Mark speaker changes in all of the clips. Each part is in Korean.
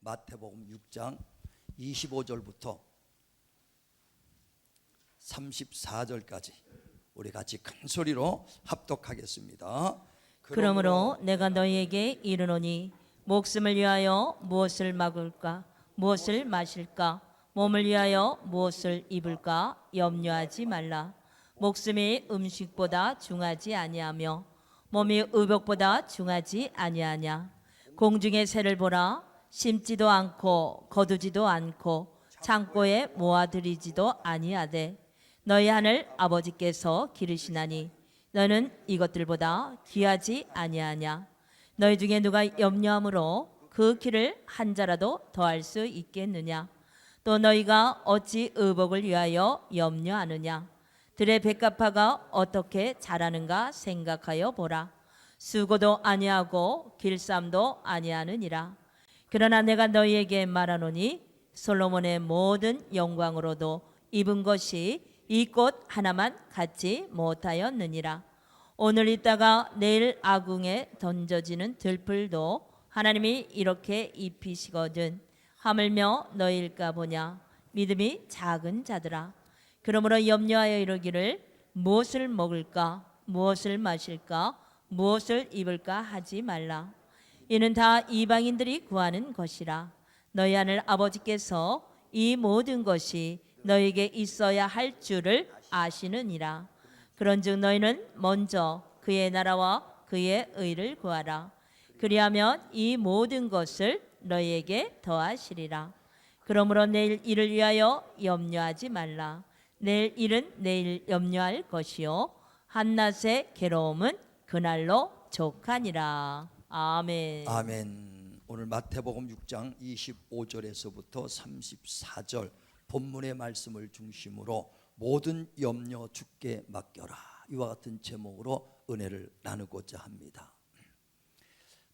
Speaker 1: 마태복음 6장 25절부터 34절까지 우리 같이 큰 소리로 합독하겠습니다.
Speaker 2: 그러므로 내가 너희에게 이르노니 목숨을 위하여 무엇을 먹을까 무엇을 마실까 몸을 위하여 무엇을 입을까 염려하지 말라. 목숨이 음식보다 중하지 아니하며 몸이 의복보다 중하지 아니하냐. 공중의 새를 보라. 심지도 않고 거두지도 않고 창고에 모아들이지도 아니하되 너희 하늘 아버지께서 기르시나니 너는 이것들보다 귀하지 아니하냐. 너희 중에 누가 염려함으로 그 길을 한 자라도 더할 수 있겠느냐. 또 너희가 어찌 의복을 위하여 염려하느냐. 들의 백합화가 어떻게 자라는가 생각하여 보라. 수고도 아니하고 길쌈도 아니하느니라. 그러나 내가 너희에게 말하노니 솔로몬의 모든 영광으로도 입은 것이 이 꽃 하나만 갖지 못하였느니라. 오늘 있다가 내일 아궁에 던져지는 들풀도 하나님이 이렇게 입히시거든 하물며 너희일까 보냐. 믿음이 작은 자들아. 그러므로 염려하여 이르기를 무엇을 먹을까 무엇을 마실까 무엇을 입을까 하지 말라. 이는 다 이방인들이 구하는 것이라. 너희 하늘 아버지께서 이 모든 것이 너희에게 있어야 할 줄을 아시느니라. 그런즉 너희는 먼저 그의 나라와 그의 의를 구하라. 그리하면 이 모든 것을 너희에게 더하시리라. 그러므로 내일 일을 위하여 염려하지 말라. 내일 일은 내일 염려할 것이요 한낮의 괴로움은 그날로 족하니라. 아멘.
Speaker 1: 아멘. 오늘 마태복음 6장 25절에서부터 34절 본문의 말씀을 중심으로 모든 염려 주께 맡겨라, 이와 같은 제목으로 은혜를 나누고자 합니다.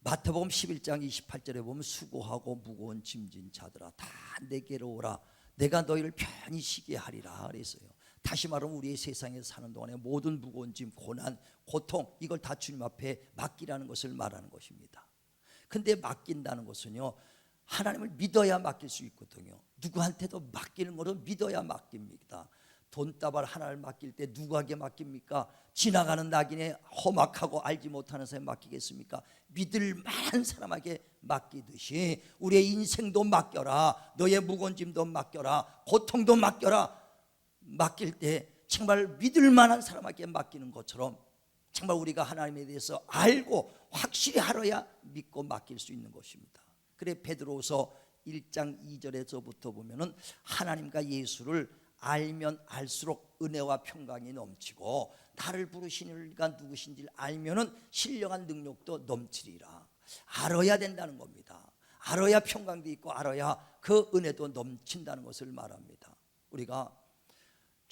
Speaker 1: 마태복음 11장 28절에 보면 수고하고 무거운 짐진 자들아 다 내게로 오라, 내가 너희를 편히 쉬게 하리라 그랬어요. 다시 말하면 우리의 세상에 사는 동안에 모든 무거운 짐, 고난, 고통, 이걸 다 주님 앞에 맡기라는 것을 말하는 것입니다. 근데 맡긴다는 것은요, 하나님을 믿어야 맡길 수 있거든요. 누구한테도 맡기는 것은 믿어야 맡깁니다. 돈다발 하나를 맡길 때 누구에게 맡깁니까? 지나가는 낙인에 험악하고 알지 못하는 사람에 맡기겠습니까? 믿을 만한 사람에게 맡기듯이 우리의 인생도 맡겨라, 너의 무거운 짐도 맡겨라, 고통도 맡겨라. 맡길 때 정말 믿을 만한 사람에게 맡기는 것처럼 정말 우리가 하나님에 대해서 알고 확실히 알아야 믿고 맡길 수 있는 것입니다. 그래 베드로서 1장 2절에서부터 보면은 하나님과 예수를 알면 알수록 은혜와 평강이 넘치고 나를 부르신 이가 누구신지를 알면은 신령한 능력도 넘치리라. 알아야 된다는 겁니다. 알아야 평강도 있고 알아야 그 은혜도 넘친다는 것을 말합니다. 우리가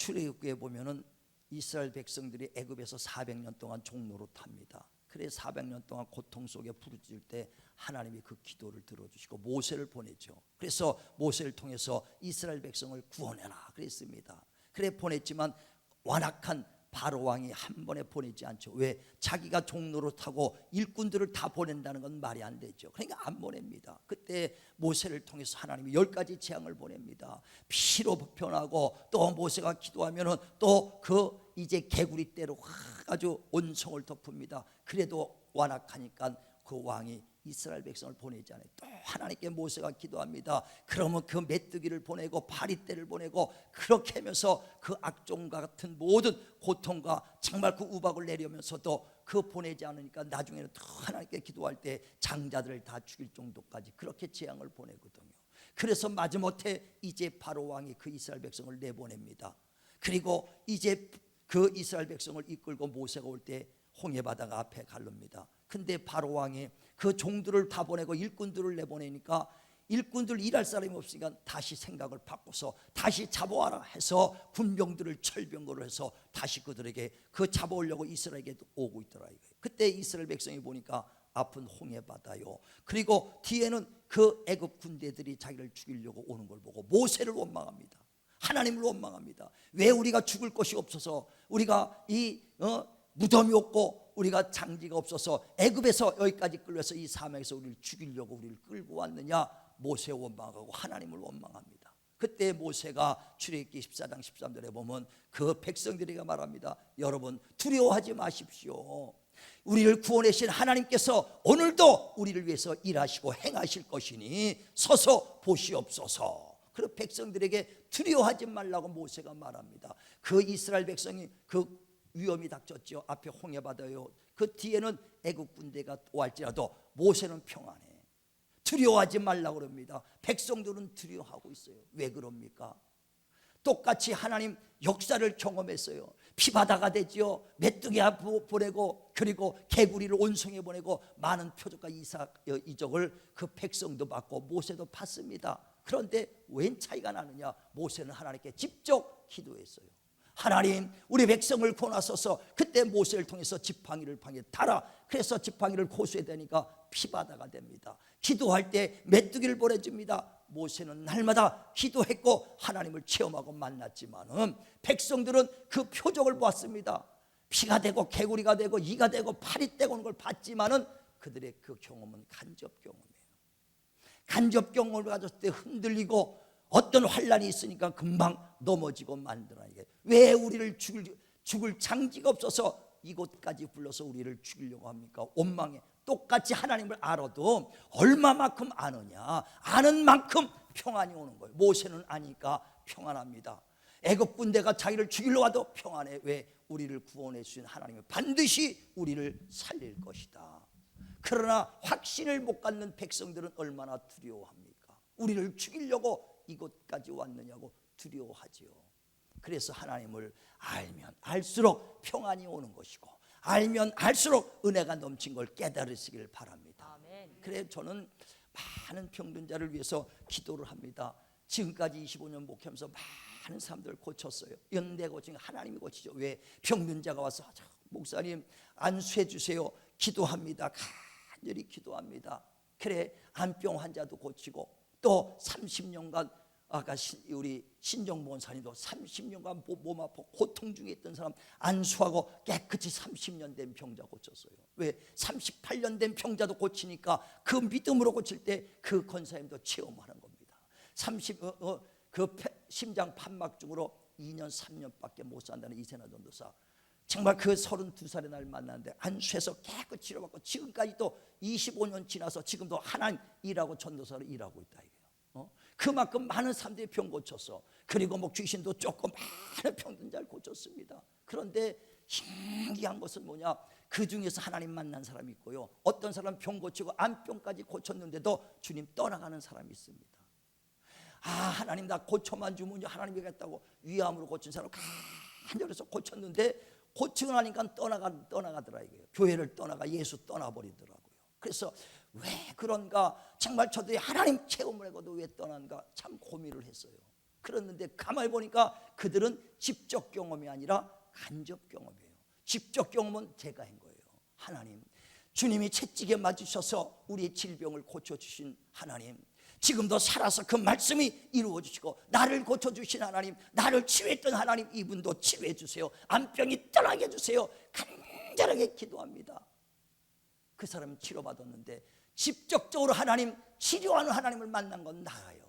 Speaker 1: 출애굽기에 보면은 이스라엘 백성들이 애굽에서 400년 동안 종노릇합니다. 그래 400년 동안 고통 속에 부르짖을 때 하나님이 그 기도를 들어주시고 모세를 보냈죠. 그래서 모세를 통해서 이스라엘 백성을 구원해라 그랬습니다. 그래 보냈지만 완악한 바로 왕이 한 번에 보내지 않죠. 왜? 자기가 종노릇하고 일꾼들을 다 보낸다는 건 말이 안 되죠. 그러니까 안 보냅니다. 그때 모세를 통해서 하나님이 10가지 재앙을 보냅니다. 피로 변하고 또 모세가 기도하면은 또 그 이제 개구리 떼로 아주 온성을 덮습니다. 그래도 완악하니까 그 왕이 이스라엘 백성을 보내지 않아요. 또 하나님께 모세가 기도합니다. 그러면 그 메뚜기를 보내고 파리떼를 보내고 그렇게 하면서 그 악종과 같은 모든 고통과 정말 그 우박을 내려면서도 그 보내지 않으니까 나중에는 또 하나님께 기도할 때 장자들을 다 죽일 정도까지 그렇게 재앙을 보내거든요. 그래서 마지못해 이제 바로 왕이 그 이스라엘 백성을 내보냅니다. 그리고 이제 그 이스라엘 백성을 이끌고 모세가 올 때 홍해바다가 앞에 가릅니다. 근데 바로 왕이 그 종들을 다 보내고 일꾼들을 내보내니까 일꾼들 일할 사람이 없으니까 다시 생각을 바꿔서 다시 잡아와라 해서 군병들을 철병거를 해서 다시 그들에게 그 잡아오려고 이스라엘에게 오고 있더라 이거예요. 그때 이스라엘 백성이 보니까 앞은 홍해바다요. 그리고 뒤에는 그 애굽 군대들이 자기를 죽이려고 오는 걸 보고 모세를 원망합니다. 하나님을 원망합니다. 왜 우리가 죽을 것이 없어서 우리가 이 무덤이 없고 우리가 장지가 없어서 애굽에서 여기까지 끌려서 이 사막에서 우리를 죽이려고 우리를 끌고 왔느냐. 모세 원망하고 하나님을 원망합니다. 그때 모세가 출애굽기 14장 13절에 보면 그 백성들에게 말합니다. 여러분 두려워하지 마십시오. 우리를 구원해 주신 하나님께서 오늘도 우리를 위해서 일하시고 행하실 것이니 서서 보시옵소서. 그리고 백성들에게 두려워하지 말라고 모세가 말합니다. 그 이스라엘 백성이 그 위험이 닥쳤죠. 앞에 홍해바다요, 그 뒤에는 애국 군대가 오할지라도 모세는 평안해. 두려워하지 말라고 그럽니다. 백성들은 두려워하고 있어요. 왜 그럽니까? 똑같이 하나님 역사를 경험했어요. 피바다가 되지요. 메뚜기 보내고 그리고 개구리를 온성에 보내고 많은 표적과 이적을 그 백성도 받고 모세도 받습니다. 그런데 웬 차이가 나느냐? 모세는 하나님께 직접 기도했어요. 하나님 우리 백성을 구원하소서. 그때 모세를 통해서 지팡이를 방에 달아. 그래서 지팡이를 고수해야 되니까 피바다가 됩니다. 기도할 때 메뚜기를 보내줍니다. 모세는 날마다 기도했고 하나님을 체험하고 만났지만은 백성들은 그 표적을 보았습니다. 피가 되고 개구리가 되고 이가 되고 팔이 떼고는 걸 봤지만은 그들의 그 경험은 간접 경험이에요. 간접 경험을 가졌을 때 흔들리고 어떤 환란이 있으니까 금방 넘어지고 만드나이게 왜 우리를 죽을 장지가 없어서 이곳까지 불러서 우리를 죽이려고 합니까? 원망해. 똑같이 하나님을 알아도 얼마만큼 아느냐, 아는 만큼 평안이 오는 거예요. 모세는 아니까 평안합니다. 애국 군대가 자기를 죽이려 와도 평안해. 왜? 우리를 구원해 주신 하나님은 반드시 우리를 살릴 것이다. 그러나 확신을 못 갖는 백성들은 얼마나 두려워합니까? 우리를 죽이려고 이곳까지 왔느냐고 두려워하지요. 그래서 하나님을 알면 알수록 평안이 오는 것이고 알면 알수록 은혜가 넘친 걸 깨달으시길 바랍니다. 그래 저는 많은 병든자를 위해서 기도를 합니다. 지금까지 25년 목회하면서 많은 사람들을 고쳤어요. 연대 고친 하나님이 고치죠. 왜? 병든자가 와서 목사님 안수해 주세요. 기도합니다. 간절히 기도합니다. 그래 안병 환자도 고치고 또 30년간 아까 우리 신정보 원사님도 30년간 몸 아파 고통 중에 있던 사람 안수하고 깨끗이 30년 된 병자 고쳤어요. 왜? 38년 된 병자도 고치니까 그 믿음으로 고칠 때 그 권사님도 체험하는 겁니다. 그 심장 판막증으로 2년 3년밖에 못 산다는 이세나 전도사, 정말 그 32살의 날 만났는데 안수해서 깨끗이 치료받고 지금까지도 25년 지나서 지금도 하나님 일하고 전도사로 일하고 있다 이거예요. 그만큼 많은 사람들이 병 고쳤어. 그리고 뭐 귀신도 조금 많은 병든 자를 고쳤습니다. 그런데 신기한 것은 뭐냐? 그 중에서 하나님 만난 사람이 있고요. 어떤 사람 병 고치고 암병까지 고쳤는데도 주님 떠나가는 사람이 있습니다. 아 하나님 나 고쳐만 주면 하나님이겠다고 위암으로 고친 사람 간절해서 고쳤는데 고치고 나니까 떠나가더라 이거예요. 교회를 떠나가 예수 떠나버리더라고요. 그래서 왜 그런가? 정말 저들이 하나님 체험을 하고도 왜 떠난가? 참 고민을 했어요. 그랬는데 가만히 보니까 그들은 직접 경험이 아니라 간접 경험이에요. 직접 경험은 제가 한 거예요. 하나님, 주님이 채찍에 맞으셔서 우리의 질병을 고쳐주신 하나님, 지금도 살아서 그 말씀이 이루어지시고 나를 고쳐주신 하나님, 나를 치유했던 하나님, 이분도 치유해 주세요. 암병이 떠나게 해주세요. 간절하게 기도합니다. 그 사람은 치료받았는데 직접적으로 하나님, 치료하는 하나님을 만난 건 나예요.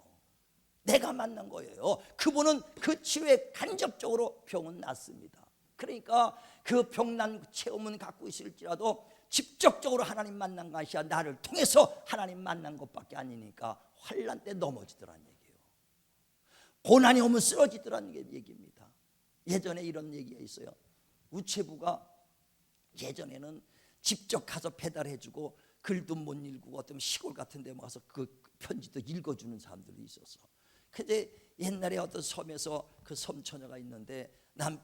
Speaker 1: 내가 만난 거예요. 그분은 그 치유에 간접적으로 병은 낫습니다. 그러니까 그 병난 체험은 갖고 있을지라도 직접적으로 하나님 만난 것이 아니라 나를 통해서 하나님 만난 것밖에 아니니까 환난 때 넘어지더라는 얘기예요. 고난이 오면 쓰러지더라는 얘기입니다. 예전에 이런 얘기가 있어요. 우체부가 예전에는 직접 가서 배달해주고 글도 못 읽고 어떤 시골 같은 데 가서 그 편지도 읽어주는 사람들이 있었어. 근데 옛날에 어떤 섬에서 그 섬처녀가 있는데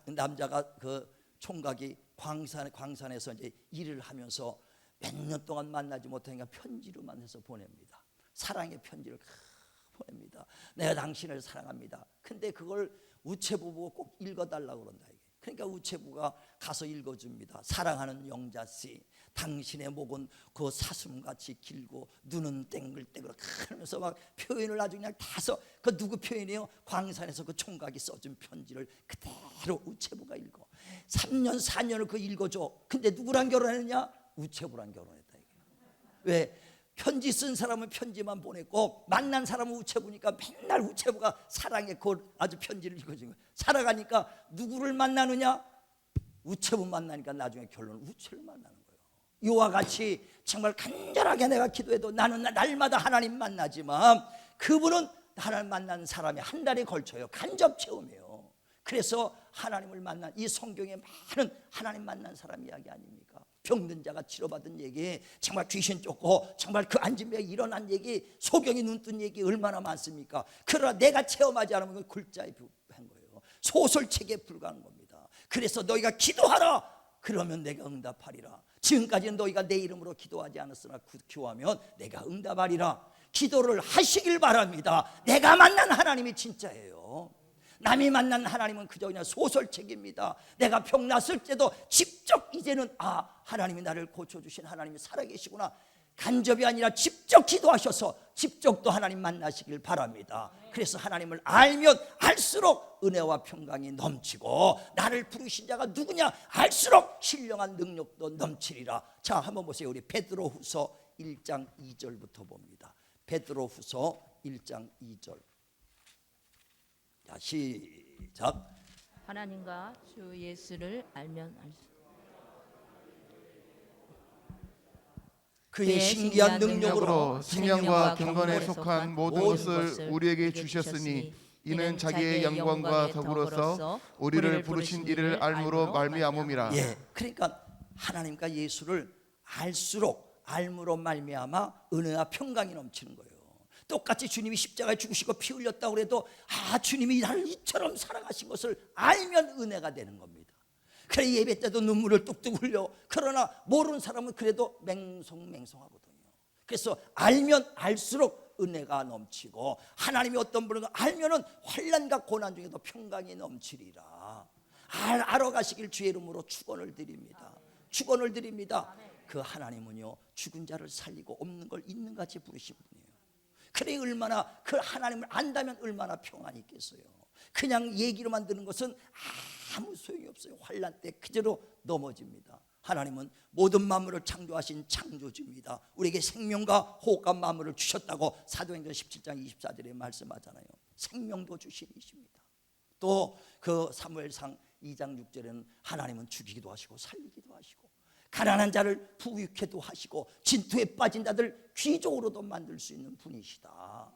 Speaker 1: 남자가 그 총각이 광산에서 이제 일을 하면서 몇 년 동안 만나지 못하니까 편지로만 해서 보냅니다. 사랑의 편지를 보냅니다. 내가 당신을 사랑합니다. 근데 그걸 우체부 보고 꼭 읽어달라고 그런다. 그러니까 우체부가 가서 읽어줍니다. 사랑하는 영자씨, 당신의 목은 그 사슴같이 길고 눈은 땡글땡글 하면서 막 표현을 아주 그냥 다서 그 누구 표현이에요? 광산에서 그 총각이 써준 편지를 그대로 우체부가 읽어. 3년 4년을 그 읽어줘. 근데 누구랑 결혼했느냐? 우체부랑 결혼했다. 왜? 편지 쓴 사람은 편지만 보냈고 만난 사람은 우체부니까 맨날 우체부가 사랑의 그 아주 편지를 읽어준 거예요. 살아가니까 누구를 만나느냐? 우체부 만나니까 나중에 결론은 우체를 만나는 거예요. 이와 같이 정말 간절하게 내가 기도해도 나는 날마다 하나님 만나지만 그분은 하나님 만난 사람이 한 달에 걸쳐요. 간접 체험이에요. 그래서 하나님을 만난 이 성경에 많은 하나님 만난 사람 이야기 아닙니까? 병든 자가 치료받은 얘기, 정말 귀신 쫓고 정말 그 앉은 배 일어난 얘기, 소경이 눈뜬 얘기 얼마나 많습니까? 그러나 내가 체험하지 않으면 그건 글자에 불과한 거예요. 소설책에 불과한 겁니다. 그래서 너희가 기도하라, 그러면 내가 응답하리라. 지금까지는 너희가 내 이름으로 기도하지 않았으나 기도하면 내가 응답하리라. 기도를 하시길 바랍니다. 내가 만난 하나님이 진짜예요. 남이 만난 하나님은 그저 그냥 소설책입니다. 내가 병 났을 때도 직접 이제는 하나님이 나를 고쳐주신 하나님이 살아계시구나. 간접이 아니라 직접 기도하셔서 직접 또 하나님 만나시길 바랍니다. 그래서 하나님을 알면 알수록 은혜와 평강이 넘치고 나를 부르신 자가 누구냐 알수록 신령한 능력도 넘치리라. 자, 한번 보세요. 우리 베드로후서 1장 2절부터 봅니다. 베드로후서 1장 2절. 자, 시작.
Speaker 2: 하나님과 주 예수를 알면
Speaker 1: 그의 신기한 능력으로
Speaker 3: 생명과 경건에 속한 모든 것을 우리에게 주셨으니 이는 자기의 영광과 더불어서 우리를 부르신 이를 알므로 말미암음이라.
Speaker 1: 예, 그러니까 하나님과 예수를 알수록 알므로 말미암아 은혜와 평강이 넘치는 거예요. 똑같이 주님이 십자가에 죽으시고 피 흘렸다고 그래도 주님이 나를 이처럼 살아가신 것을 알면 은혜가 되는 겁니다. 그래 예배 때도 눈물을 뚝뚝 흘려. 그러나 모르는 사람은 그래도 맹송맹송하거든요. 그래서 알면 알수록 은혜가 넘치고 하나님이 어떤 분인가 알면은 환난과 고난 중에도 평강이 넘치리라. 알아가시길 주의 이름으로 축원을 드립니다. 축원을 드립니다. 그 하나님은요 죽은 자를 살리고 없는 걸 있는 같이 부르신 분이에요. 그래 얼마나 그 하나님을 안다면 얼마나 평안이 있겠어요. 그냥 얘기로만 듣는 것은 아무 소용이 없어요. 환난 때 그대로 넘어집니다. 하나님은 모든 만물을 창조하신 창조주입니다. 우리에게 생명과 호흡과 만물을 주셨다고 사도행전 17장 24절에 말씀하잖아요. 생명도 주신 이십니다. 또 그 사무엘상 2장 6절에는 하나님은 죽이기도 하시고 살리기도 하시고 가난한 자를 부유케도 하시고 진토에 빠진 자들 귀족으로도 만들 수 있는 분이시다.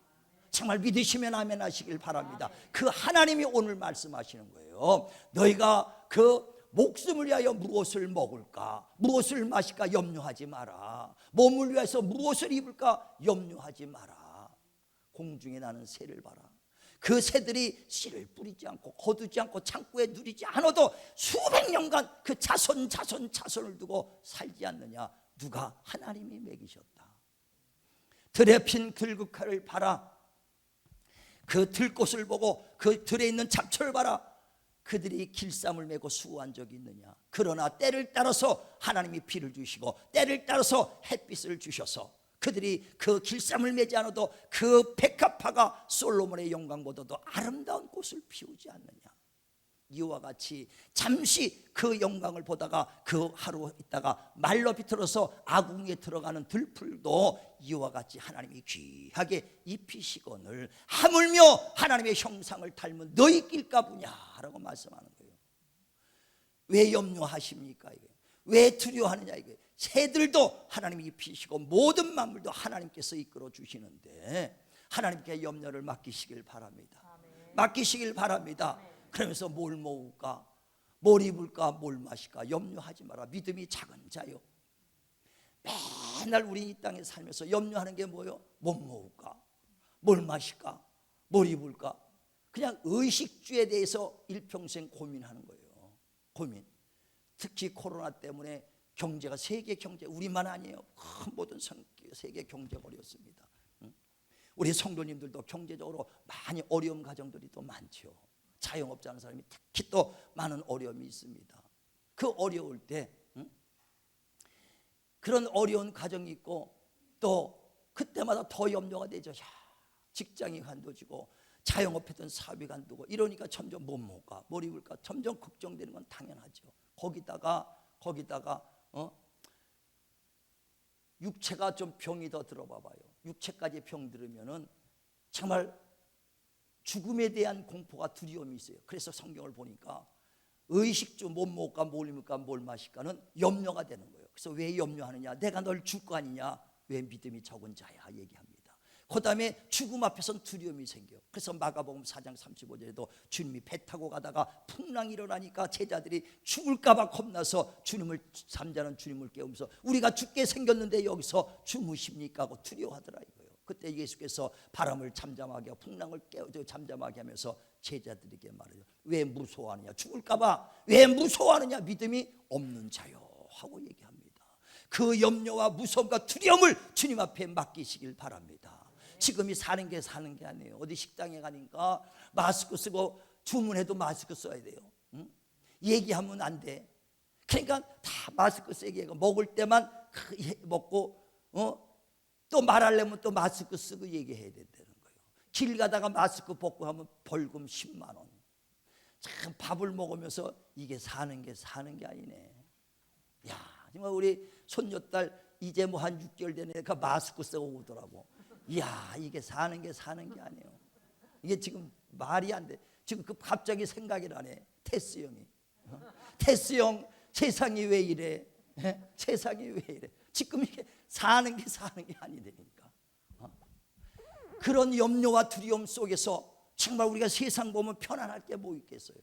Speaker 1: 정말 믿으시면 아멘 하시길 바랍니다. 그 하나님이 오늘 말씀하시는 거예요. 너희가 그 목숨을 위하여 무엇을 먹을까 무엇을 마실까 염려하지 마라. 몸을 위해서 무엇을 입을까 염려하지 마라. 공중에 나는 새를 봐라. 그 새들이 씨를 뿌리지 않고 거두지 않고 창고에 누리지 않아도 수백 년간 그 자손을 두고 살지 않느냐. 누가? 하나님이 먹이셨다. 들에 핀 들국화를 봐라. 그 들꽃을 보고 그 들에 있는 잡초를 봐라. 그들이 길쌈을 메고 수고한 적이 있느냐. 그러나 때를 따라서 하나님이 비를 주시고 때를 따라서 햇빛을 주셔서 그들이 그 길쌈을 매지 않아도 그 백합화가 솔로몬의 영광보다도 아름다운 꽃을 피우지 않느냐. 이와 같이 잠시 그 영광을 보다가 그 하루 있다가 말로 비틀어서 아궁이에 들어가는 들풀도 이와 같이 하나님이 귀하게 입히시거늘 하물며 하나님의 형상을 닮은 너희 길가부냐라고 말씀하는 거예요. 왜 염려하십니까? 왜 두려워하느냐? 이게 새들도 하나님이 입히시고 모든 만물도 하나님께서 이끌어 주시는데 하나님께 염려를 맡기시길 바랍니다. 맡기시길 바랍니다. 그러면서 뭘 먹을까? 뭘 입을까? 뭘 마실까? 염려하지 마라. 믿음이 작은 자요. 맨날 우리 이 땅에 살면서 염려하는 게 뭐요? 뭘 먹을까? 뭘 마실까? 뭘 입을까? 그냥 의식주에 대해서 일평생 고민하는 거예요. 고민. 특히 코로나 때문에 경제가 세계 경제 우리만 아니에요. 큰 모든 세계 경제가 어렵습니다. 우리 성도님들도 경제적으로 많이 어려운 가정들이 또 많죠. 자영업자 하는 사람이 특히 또 많은 어려움이 있습니다. 그 어려울 때 그런 어려운 가정이 있고 또 그때마다 더 염려가 되죠. 직장이 간도지고 자영업했던 사업이 간도고 이러니까 점점 못 먹을까 뭘 입을까 점점 걱정되는 건 당연하죠. 거기다가 육체가 좀 병이 더 들어봐봐요. 육체까지 병 들으면은 정말 죽음에 대한 공포가 두려움이 있어요. 그래서 성경을 보니까 의식주 못 먹을까 뭘 먹을까 뭘 마실까는 염려가 되는 거예요. 그래서 왜 염려하느냐? 내가 널 줄 거 아니냐? 왜 믿음이 적은 자야 얘기합니다. 그 다음에 죽음 앞에서는 두려움이 생겨요. 그래서 마가복음 4장 35절에도 주님이 배 타고 가다가 풍랑이 일어나니까 제자들이 죽을까 봐 겁나서 주님을 잠자는 주님을 깨우면서 우리가 죽게 생겼는데 여기서 주무십니까 하고 두려워하더라 이거예요. 그때 예수께서 바람을 잠잠하게 하고 풍랑을 잠잠하게 하면서 제자들에게 말해요. 왜 무서워하느냐? 죽을까 봐 왜 무서워하느냐? 믿음이 없는 자요 하고 얘기합니다. 그 염려와 무서움과 두려움을 주님 앞에 맡기시길 바랍니다. 지금이 사는 게 아니에요. 어디 식당에 가니까 마스크 쓰고 주문해도 마스크 써야 돼요. 응? 얘기하면 안 돼. 그러니까 다 마스크 쓰게 하고 먹을 때만 먹고 또 말하려면 또 마스크 쓰고 얘기해야 된다는 거예요. 길 가다가 마스크 벗고 하면 벌금 10만 원. 참 밥을 먹으면서 이게 사는 게 아니네. 야, 정말 우리 손녀딸 이제 뭐 한 6개월 된 애가 마스크 쓰고 오더라고. 이야, 이게 사는 게 아니에요. 이게 지금 말이 안 돼. 지금 그 갑자기 생각이 나네. 테스 형이. 테스 형 세상이 왜 이래? 세상이 왜 이래? 지금 이게 사는 게 아니되니까. 그런 염려와 두려움 속에서 정말 우리가 세상 보면 편안할 게 뭐 있겠어요?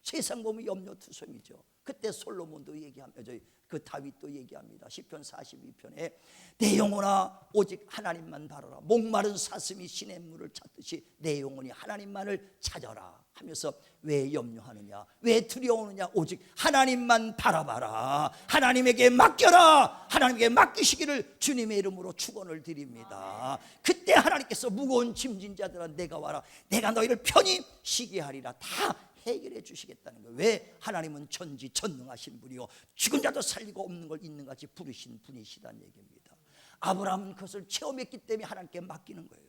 Speaker 1: 세상 보면 염려투성이죠. 그때 솔로몬도 얘기하면서 그 다윗도 얘기합니다. 시편 42편에 내 영혼아 오직 하나님만 바라라. 목마른 사슴이 시냇물을 찾듯이 내 영혼이 하나님만을 찾아라 하면서 왜 염려하느냐? 왜 두려워하느냐? 오직 하나님만 바라봐라. 하나님에게 맡겨라. 하나님에게 맡기시기를 주님의 이름으로 축원을 드립니다. 그때 하나님께서 무거운 짐진 자들아 내가 와라. 내가 너희를 편히 쉬게 하리라. 다 해결해 주시겠다는 거예요. 왜? 하나님은 전지전능하신 분이요 죽은 자도 살리고 없는 걸 있는 같이 부르신 분이시다는 얘기입니다. 아브라함은 그것을 체험했기 때문에 하나님께 맡기는 거예요.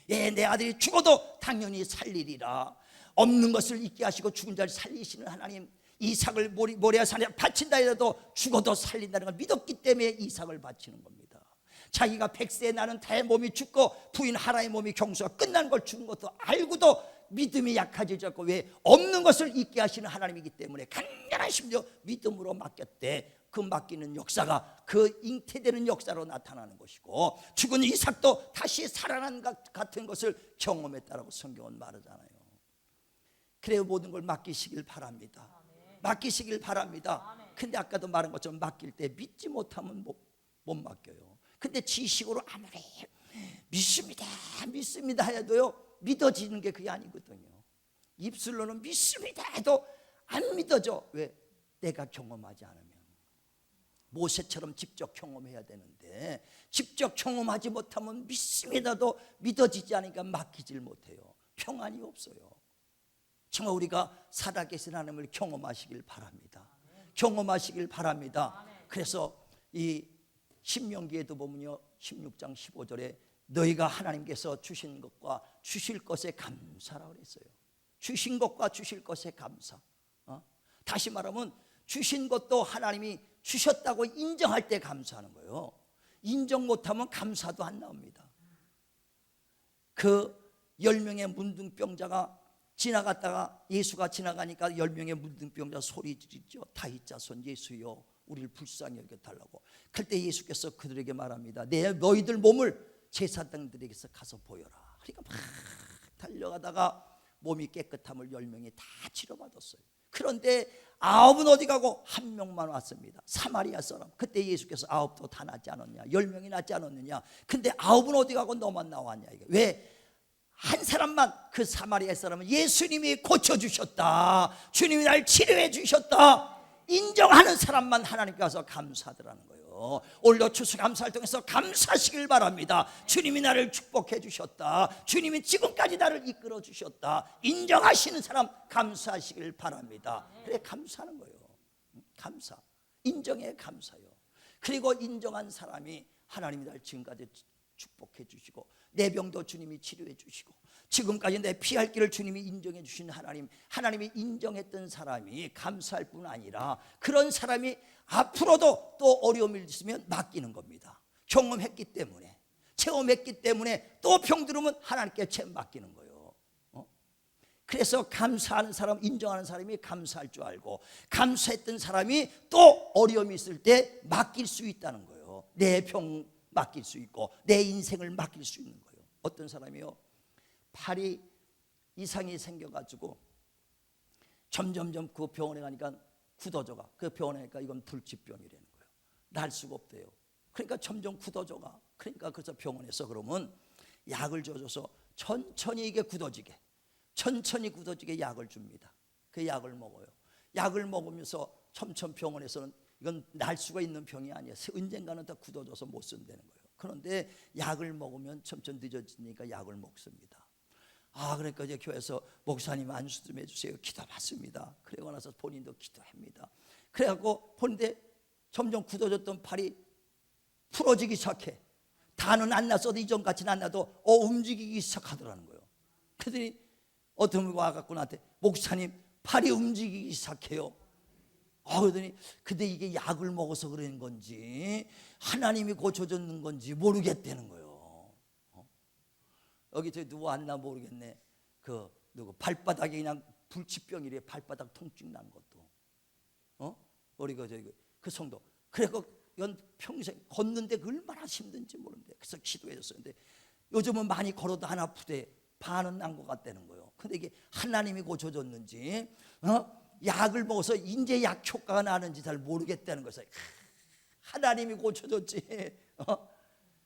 Speaker 1: 예, 내 아들이 죽어도 당연히 살리리라. 없는 것을 있게 하시고 죽은 자를 살리시는 하나님, 이삭을 모리아 산에 바친다 해도 죽어도 살린다는 걸 믿었기 때문에 이삭을 바치는 겁니다. 자기가 100세에 나는 대 몸이 죽고 부인 하라의 몸이 경수가 끝난 걸 죽은 것도 알고도 믿음이 약해지지 않고 왜 없는 것을 있게 하시는 하나님이기 때문에 강렬한 심령 믿음으로 맡겼대. 그 맡기는 역사가 그 잉태되는 역사로 나타나는 것이고 죽은 이삭도 다시 살아난 것 같은 것을 경험했다라고 성경은 말하잖아요. 그래요, 모든 걸 맡기시길 바랍니다. 맡기시길 바랍니다. 근데 아까도 말한 것처럼 맡길 때 믿지 못하면 못 맡겨요. 근데 지식으로 아무리 믿습니다 해도요 믿어지는 게 그게 아니거든요. 입술로는 믿습니다 해도 안 믿어져. 왜? 내가 경험하지 않으면. 모세처럼 직접 경험해야 되는데 직접 경험하지 못하면 믿습니다도 믿어지지 않으니까 맡기질 못해요. 평안이 없어요. 정말 우리가 살아계신 하나님을 경험하시길 바랍니다. 경험하시길 바랍니다. 그래서 이 신명기에도 보면요 16장 15절에 너희가 하나님께서 주신 것과 주실 것에 감사라고 그랬어요. 주신 것과 주실 것에 감사. 다시 말하면 주신 것도 하나님이 주셨다고 인정할 때 감사하는 거예요. 인정 못하면 감사도 안 나옵니다. 그 10명의 문둥병자가 지나갔다가 예수가 지나가니까 10명의 문둥병자 소리 지르죠. 다윗 자손 예수여 우리를 불쌍히 여겨달라고. 그때 예수께서 그들에게 말합니다. 너희들 몸을 제사장들에게서 가서 보여라. 그러니까 막 달려가다가 몸이 깨끗함을 10명이 다 치료받았어요. 그런데 9은 어디 가고 1명만 왔습니다. 사마리아 사람. 그때 예수께서 9도 다 낫지 않았냐? 10명이 낫지 않았느냐? 근데 9은 어디 가고 너만 나왔냐? 이게 왜? 한 사람만, 그 사마리아 사람은 예수님이 고쳐주셨다, 주님이 날 치료해 주셨다 인정하는 사람만 하나님께 가서 감사하더라는 거예요. 오늘도 추수감사를 통해서 감사하시길 바랍니다. 주님이 나를 축복해 주셨다, 주님이 지금까지 나를 이끌어 주셨다 인정하시는 사람 감사하시길 바랍니다. 그래 감사하는 거예요. 감사, 인정에 감사요. 그리고 인정한 사람이 하나님이 날 지금까지 축복해 주시고 내 병도 주님이 치료해 주시고 지금까지 내 피할 길을 주님이 인정해 주신 하나님이 인정했던 사람이 감사할 뿐 아니라 그런 사람이 앞으로도 또 어려움이 있으면 맡기는 겁니다. 경험했기 때문에, 체험했기 때문에 또 병들으면 하나님께 맡기는 거예요. 그래서 감사하는 사람, 인정하는 사람이 감사할 줄 알고, 감사했던 사람이 또 어려움이 있을 때 맡길 수 있다는 거예요. 내 병 맡길 수 있고 내 인생을 맡길 수 있는 거예요. 어떤 사람이요, 팔이 이상이 생겨가지고 점점점 그 병원에 가니까 굳어져가. 그 병원에 가니까 이건 불치병이라는 거예요. 날 수가 없대요. 그러니까 점점 굳어져가. 그러니까 그래서 병원에서 그러면 약을 줘서 천천히 이게 굳어지게, 천천히 굳어지게 약을 줍니다. 그 약을 먹어요. 약을 먹으면서 점점 병원에서는 이건 날 수가 있는 병이 아니야. 언젠가는 다 굳어져서 못 쓴다는 거예요. 그런데 약을 먹으면 점점 늦어지니까 약을 먹습니다. 그러니까 이제 교회에서 목사님 안수 좀 해주세요. 기도받습니다. 그러고 나서 본인도 기도합니다. 그래갖고 보는데 점점 굳어졌던 팔이 풀어지기 시작해. 다는 안 났어도 이전같이는 안 나도 움직이기 시작하더라는 거예요. 그랬더니 어떤 분이 와갖고 나한테 목사님 팔이 움직이기 시작해요. 그러더니 근데 이게 약을 먹어서 그런 건지 하나님이 고쳐줬는 건지 모르겠다는 거예요. 여기 저 누구 왔나 모르겠네. 그 누구 발바닥에 그냥 불치병이래. 발바닥 통증 난 것도. 우리 그 성도. 그래서 연 평생 걷는데 얼마나 힘든지 모르는데, 그래서 기도했었는데 요즘은 많이 걸어도 안 아프대. 반은 난 것 같다는 거예요. 근데 이게 하나님이 고쳐줬는지 약을 먹어서 이제 약 효과가 나는지 잘 모르겠다는 것을 하나님이 고쳐줬지.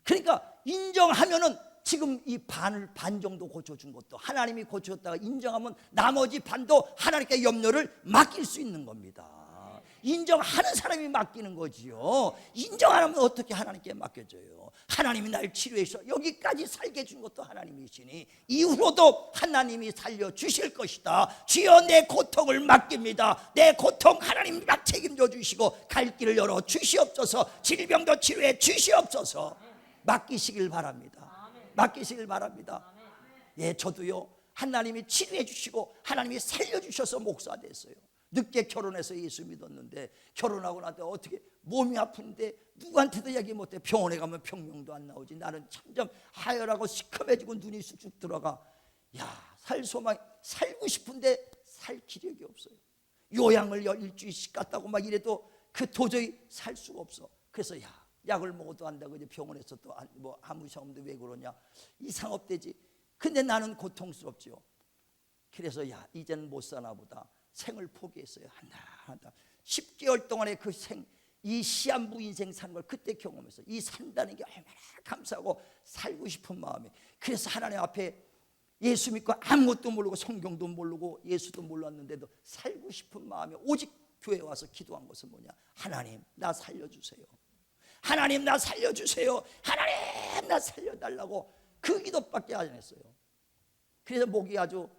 Speaker 1: 그러니까 인정하면은 지금 이 반 정도 고쳐준 것도 하나님이 고쳐줬다가 인정하면 나머지 반도 하나님께 염려를 맡길 수 있는 겁니다. 인정하는 사람이 맡기는 거지요. 인정 안 하면 어떻게 하나님께 맡겨져요? 하나님이 날 치료해서 여기까지 살게 해준 것도 하나님이시니 이후로도 하나님이 살려주실 것이다. 주여 내 고통을 맡깁니다. 내 고통 하나님이 막 책임져 주시고 갈 길을 열어 주시옵소서. 질병도 치료해 주시옵소서. 맡기시길 바랍니다. 맡기시길 바랍니다. 예, 저도요, 하나님이 치료해 주시고 하나님이 살려주셔서 목사 됐어요. 늦게 결혼해서 예수 믿었는데 결혼하고 나서 어떻게 몸이 아픈데 누구한테도 얘기 못해. 병원에 가면 병명도 안 나오지. 나는 점점 하열하고 시커매지고 눈이 쑥쑥 들어가. 살 소망, 살고 싶은데 살 기력이 없어요. 요양을 일주일씩 갔다고 막 이래도 그 도저히 살 수가 없어. 그래서 약을 먹어도 안다고 이제 병원에서 또 뭐 아무 이상 없는데 왜 그러냐, 이상 없대지. 근데 나는 고통스럽지요. 그래서 이제는 못 사나 보다. 생을 포기했어요. 한다. 10개월 동안의 그 이 시한부 인생 사는 걸 그때 경험했어요. 이 산다는 게 얼마나 감사하고 살고 싶은 마음에. 그래서 하나님 앞에 예수 믿고 아무것도 모르고 성경도 모르고 예수도 몰랐는데도 살고 싶은 마음에 오직 교회에 와서 기도한 것은 뭐냐, 하나님 나 살려주세요. 하나님 나 살려주세요. 하나님 나 살려달라고 그 기도밖에 안 했어요. 그래서 목이 아주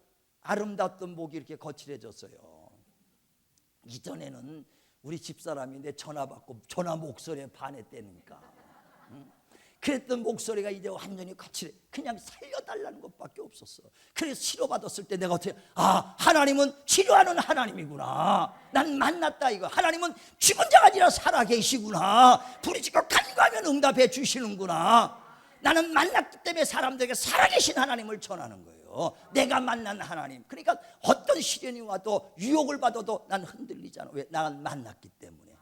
Speaker 1: 아름답던 목이 이렇게 거칠해졌어요. 이전에는 우리 집사람이 내 전화 받고 전화 목소리에 반했다니까. 그랬던 목소리가 이제 완전히 거칠해. 그냥 살려달라는 것밖에 없었어. 그래서 치료받았을 때 내가 어떻게, 하나님은 치료하는 하나님이구나. 난 만났다 이거. 하나님은 죽은 자가 아니라 살아계시구나. 부르짖고 간구하면 응답해 주시는구나. 나는 만났기 때문에 사람들에게 살아계신 하나님을 전하는 거예요. 내가 만난 하나님. 그러니까 어떤 시련이 와도 유혹을 받아도 난 흔들리지 않아. 왜? 나는 만났기 때문에.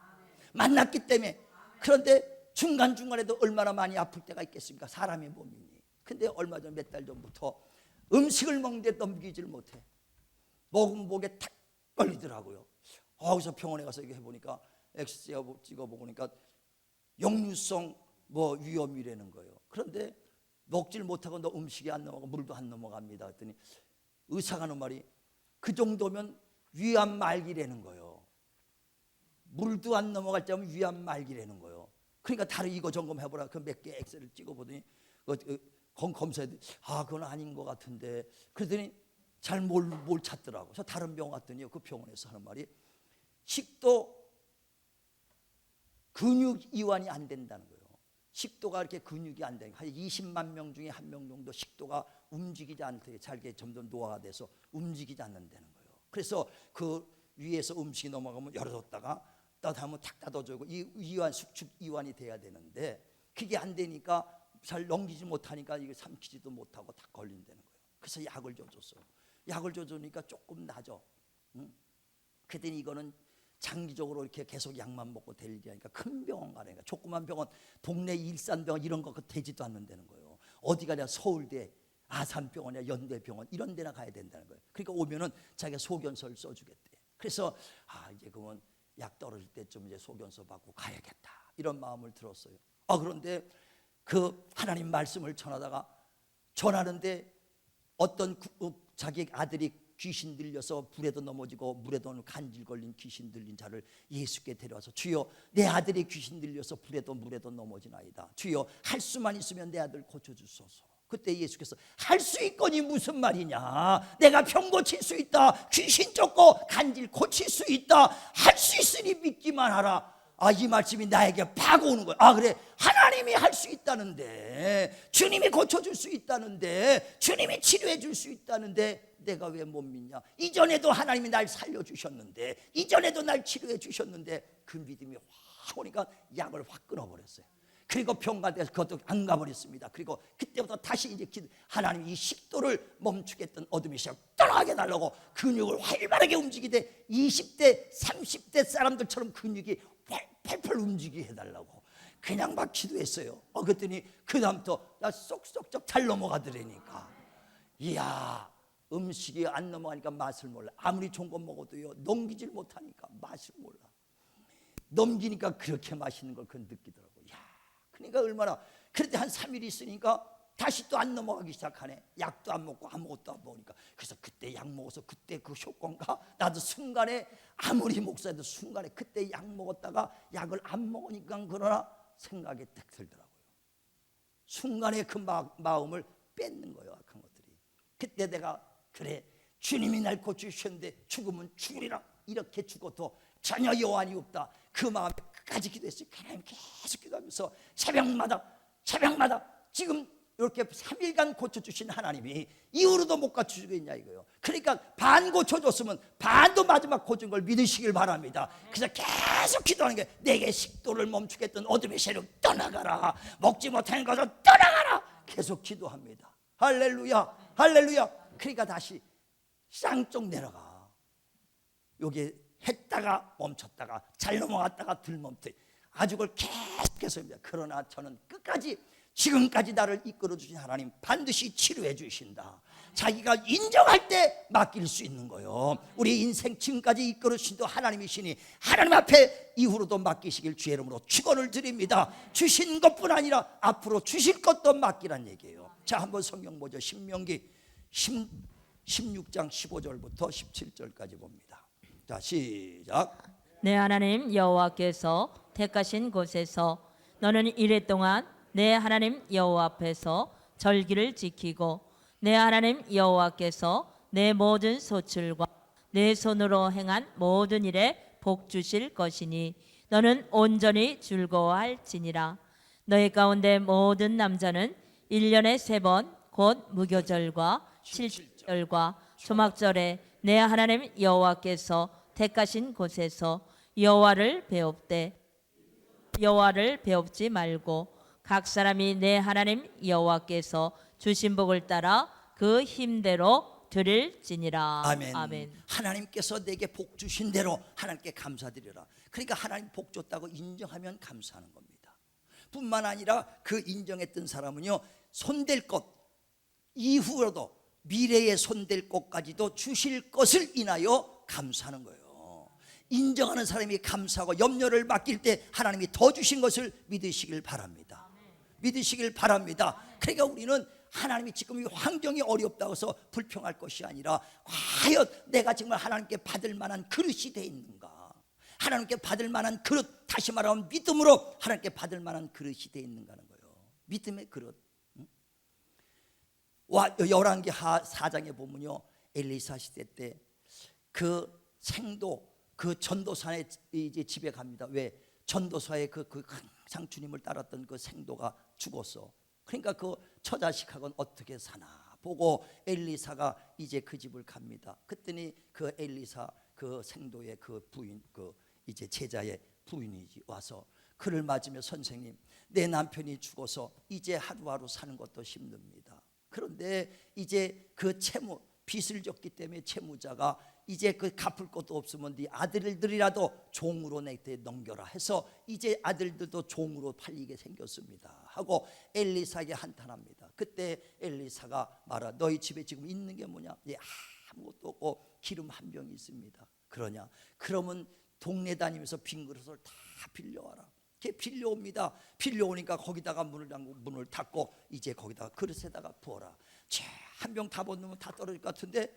Speaker 1: 만났기 때문에. 그런데 중간중간에도 얼마나 많이 아플 때가 있겠습니까? 사람의 몸이니. 근데 얼마 전 몇 달 전부터 음식을 먹는데 넘기질 못해. 먹으면 목에 탁 걸리더라고요. 그래서 병원에 가서 이렇게 해보니까 엑스레이 찍어보니까 역류성 위염이라는 거예요. 그런데 먹질 못하고 너 음식이 안 넘어가고 물도 안 넘어갑니다. 그랬더니 의사가 하는 말이 그 정도면 위암 말기라는 거예요. 물도 안 넘어갈 때면 위암 말기라는 거예요. 그러니까 다른 이거 점검해보라. 그 몇 개 엑스를 찍어보더니 검사했더니 그건 아닌 것 같은데. 그랬더니 잘 뭘 찾더라고. 그래서 다른 병원 갔더니 그 병원에서 하는 말이 식도 근육 이완이 안 된다는 거예요. 식도가 이렇게 근육이 안 되니까 한 20만 명 중에 1명 정도 식도가 움직이지 않게 잘게 점점 노화가 돼서 움직이지 않는다는 거예요. 그래서 그 위에서 음식이 넘어가면 열어뒀다가 따뜻하면 탁 닫아주고 이 이완, 수축 이완이 돼야 되는데 그게 안 되니까 잘 넘기지 못하니까 이거 삼키지도 못하고 다 걸린다는 거예요. 그래서 약을 줘줬어요. 약을 줘주니까 조금 나죠. 그랬더니 이거는 장기적으로 이렇게 계속 약만 먹고 될 일이 아니까 큰 병원 가니까, 조그만 병원, 동네 일산병원 이런 거 되지도 않는다는 거예요. 어디 가냐, 서울대, 아산병원이나 연대병원 이런 데나 가야 된다는 거예요. 그러니까 오면은 자기가 소견서를 써주겠대. 그래서 이제 그러면 약 떨어질 때쯤 이제 소견서 받고 가야겠다 이런 마음을 들었어요. 그런데 그 하나님 말씀을 전하는데 어떤 자기 아들이 귀신 들려서 불에도 넘어지고 물에도 간질 걸린 귀신 들린 자를 예수께 데려와서, 주여 내 아들이 귀신 들려서 불에도 물에도 넘어지나이다. 주여 할 수만 있으면 내 아들 고쳐주소서. 그때 예수께서 할 수 있거니 무슨 말이냐, 내가 병 고칠 수 있다, 귀신 쫓고 간질 고칠 수 있다, 할 수 있으니 믿기만 하라. 이 말씀이 나에게 파고 오는 거야. 그래, 하나님이 할 수 있다는데, 주님이 고쳐줄 수 있다는데, 주님이 치료해 줄 수 있다는데 내가 왜 못 믿냐. 이전에도 하나님이 날 살려주셨는데, 이전에도 날 치료해 주셨는데, 그 믿음이 확 오니까 약을 확 끊어버렸어요. 그리고 병가돼서 그것도 안 가버렸습니다. 그리고 그때부터 다시 이제 하나님 이 식도를 멈추게 했던 어둠의 시작 떠나게 달라고 근육을 활발하게 움직이되 20대 30대 사람들처럼 근육이 펄펄 움직이게 해달라고 그냥 막 기도했어요. 그랬더니 그 다음부터 나 쏙쏙쏙 잘 넘어가더라니까. 이야, 음식이 안 넘어가니까 맛을 몰라. 아무리 좋은 거 먹어도요, 넘기질 못하니까 맛을 몰라. 넘기니까 그렇게 맛있는 걸 느끼더라고. 그러니까 얼마나, 그런데 한 3일 있으니까 다시 또 안 넘어가기 시작하네. 약도 안 먹고 아무것도 안 먹으니까. 그래서 그때 약 먹어서 그때 그 효과인가, 나도 순간에, 아무리 목사도 순간에 그때 약 먹었다가 약을 안 먹으니까 그러나 생각이 딱 들더라고요. 순간에 그 마음을 뺏는 거예요, 악한 것들이. 그때 내가, 그래, 주님이 날 고쳐주셨는데 죽으면 죽으리라, 이렇게 죽어도 전혀 여한이 없다, 그 마음에 끝까지 기도했어요. 하나님 계속 기도하면서 새벽마다 지금 이렇게 3일간 고쳐주신 하나님이 이후로도 못 고쳐주겠냐 이거요. 그러니까 반 고쳐줬으면 반도 마지막 고친 걸 믿으시길 바랍니다. 그래서 계속 기도하는 게, 내게 식도를 멈추게 했던 어둠의 세력 떠나가라, 먹지 못하는 것을 떠나가라, 계속 기도합니다. 할렐루야, 할렐루야. 그러니까 다시 쌍쪽 내려가. 여기 했다가 멈췄다가 잘 넘어갔다가 들 멈춰, 아주 그걸 계속해서 합니다. 그러나 저는 끝까지, 지금까지 나를 이끌어 주신 하나님 반드시 치료해 주신다. 자기가 인정할 때 맡길 수 있는 거요. 우리 인생 지금까지 이끌어 주신 하나님이시니 하나님 앞에 이후로도 맡기시길 주의 이름으로 축원을 드립니다. 주신 것뿐 아니라 앞으로 주실 것도 맡기란 얘기예요. 자, 한번 성경 보죠. 신명기 16장 15절부터 17절까지 봅니다. 자, 시작.
Speaker 2: 내 하나님 여호와께서 택하신 곳에서 너는 이래 동안 내 하나님 여호와 앞에서 절기를 지키고, 내 하나님 여호와께서 내 모든 소출과 내 손으로 행한 모든 일에 복 주실 것이니 너는 온전히 즐거워할지니라. 너희 가운데 모든 남자는 1년에 3번 곧 무교절과 칠절과 초막절에 내 하나님 여호와께서 택하신 곳에서 여호와를 배웁지 말고 각 사람이 내 하나님 여호와께서 주신 복을 따라 그 힘대로 드릴지니라.
Speaker 1: 아멘.
Speaker 2: 아멘.
Speaker 1: 하나님께서 내게 복 주신 대로 하나님께 감사드려라. 그러니까 하나님 복 줬다고 인정하면 감사하는 겁니다. 뿐만 아니라 그 인정했던 사람은요, 손댈 것 이후로도 미래에 손댈 것까지도 주실 것을 인하여 감사하는 거예요. 인정하는 사람이 감사하고 염려를 맡길 때 하나님이 더 주신 것을 믿으시길 바랍니다. 믿으시길 바랍니다. 그러니까 우리는 하나님이 지금 이 환경이 어렵다고 해서 불평할 것이 아니라, 과연 내가 정말 하나님께 받을 만한 그릇이 돼 있는가, 하나님께 받을 만한 그릇, 다시 말하면 믿음으로 하나님께 받을 만한 그릇이 돼 있는가 하는 거예요. 믿음의 그릇. 열왕기 4장에 보면요, 엘리사 시대 때 그 생도, 그 전도사의 이제 집에 갑니다. 왜? 전도사의 그 항상 주님을 따랐던 그 생도가 죽었어. 그러니까 그 처자식하고는 어떻게 사나 보고 엘리사가 이제 그 집을 갑니다. 그랬더니 그 엘리사 그 생도의 그 부인, 그 이제 제자의 부인이 와서 그를 맞으며 선생님, 내 남편이 죽어서 이제 하루하루 사는 것도 힘듭니다. 그런데 이제 그 채무, 빚을 졌기 때문에 채무자가 이제 그 갚을 것도 없으면 네 아들들이라도 종으로 내게 넘겨라 해서 이제 아들들도 종으로 팔리게 생겼습니다 하고 엘리사에게 한탄합니다. 그때 엘리사가 말하, 너희 집에 지금 있는 게 뭐냐? 예, 아무것도 없고 기름 한 병이 있습니다. 그러냐? 그러면 동네 다니면서 빈 그릇을 다 빌려와라. 빌려옵니다. 빌려오니까 거기다가 문을 잠그고 문을 닫고 이제 거기다가 그릇에다가 부어라. 한 병 다 붓으면 다 떨어질 것 같은데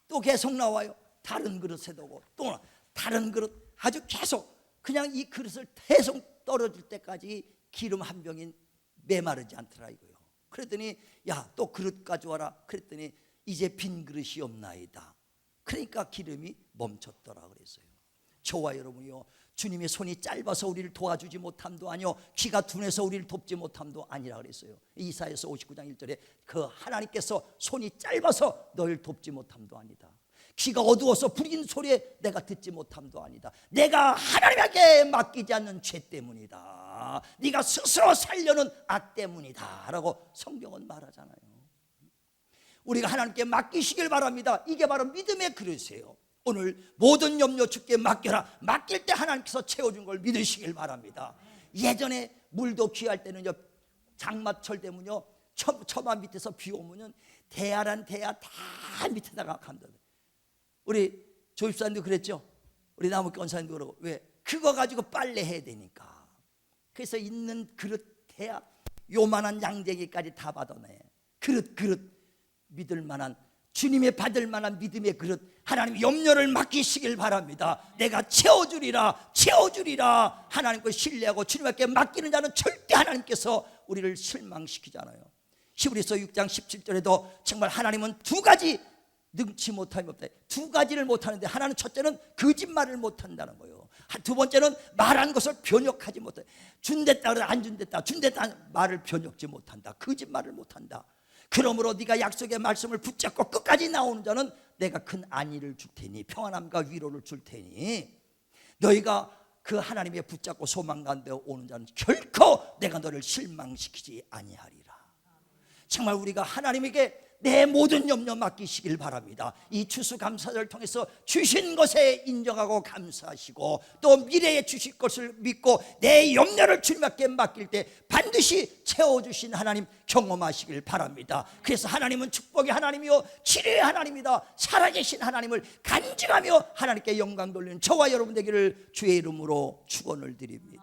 Speaker 1: 또 계속 나와요. 다른 그릇에다 오고 또 다른 그릇, 아주 계속 그냥 이 그릇을 계속 떨어질 때까지 기름 한 병이 메마르지 않더라 이거요. 그랬더니 야, 또 그릇 가져와라. 그랬더니 이제 빈 그릇이 없나이다. 그러니까 기름이 멈췄더라 그랬어요. 저와 여러분이요, 주님의 손이 짧아서 우리를 도와주지 못함도 아니요, 귀가 둔해서 우리를 돕지 못함도 아니라 그랬어요. 이사야서 59장 1절에 그 하나님께서 손이 짧아서 너를 돕지 못함도 아니다. 귀가 어두워서 부린 소리에 내가 듣지 못함도 아니다. 내가 하나님에게 맡기지 않는 죄 때문이다. 네가 스스로 살려는 악 때문이다 라고 성경은 말하잖아요. 우리가 하나님께 맡기시길 바랍니다. 이게 바로 믿음의 그릇이에요. 오늘 모든 염려 주께 맡겨라. 맡길 때 하나님께서 채워준 걸 믿으시길 바랍니다. 예전에 물도 귀할 때는요, 장마철 되면요, 처마 밑에서 비 오면은 대야란 대야 다 밑에다가 간다. 우리 조입사님도 그랬죠. 우리 나무 권사님도 그러고. 왜? 그거 가지고 빨래 해야 되니까. 그래서 있는 그릇 대야 요만한 양재기까지 다 받아내. 그릇 믿을 만한, 주님의 받을 만한 믿음의 그릇, 하나님 염려를 맡기시길 바랍니다. 내가 채워주리라 하나님께 신뢰하고 주님께 맡기는 자는 절대 하나님께서 우리를 실망시키잖아요. 히브리서 6장 17절에도 정말 하나님은 두 가지 능치 못함이 없다. 두 가지를 못하는데 하나는 첫째는 거짓말을 못한다는 거예요. 두 번째는 말한 것을 변역하지 못해. 준댔다 그래 안 준댔다, 준댔다 말을 변역지 못한다. 거짓말을 못한다. 그러므로 네가 약속의 말씀을 붙잡고 끝까지 나오는 자는 내가 큰 안위를 줄 테니, 평안함과 위로를 줄 테니, 너희가 그 하나님의 붙잡고 소망 가운데 오는 자는 결코 내가 너를 실망시키지 아니하리라. 정말 우리가 하나님에게 내 모든 염려 맡기시길 바랍니다. 이 추수감사절을 통해서 주신 것에 인정하고 감사하시고 또 미래에 주실 것을 믿고 내 염려를 주님께 맡길 때 반드시 채워주신 하나님 경험하시길 바랍니다. 그래서 하나님은 축복의 하나님이요 치료의 하나님이다. 살아계신 하나님을 간증하며 하나님께 영광 돌리는 저와 여러분 되기를 주의 이름으로 축원을 드립니다.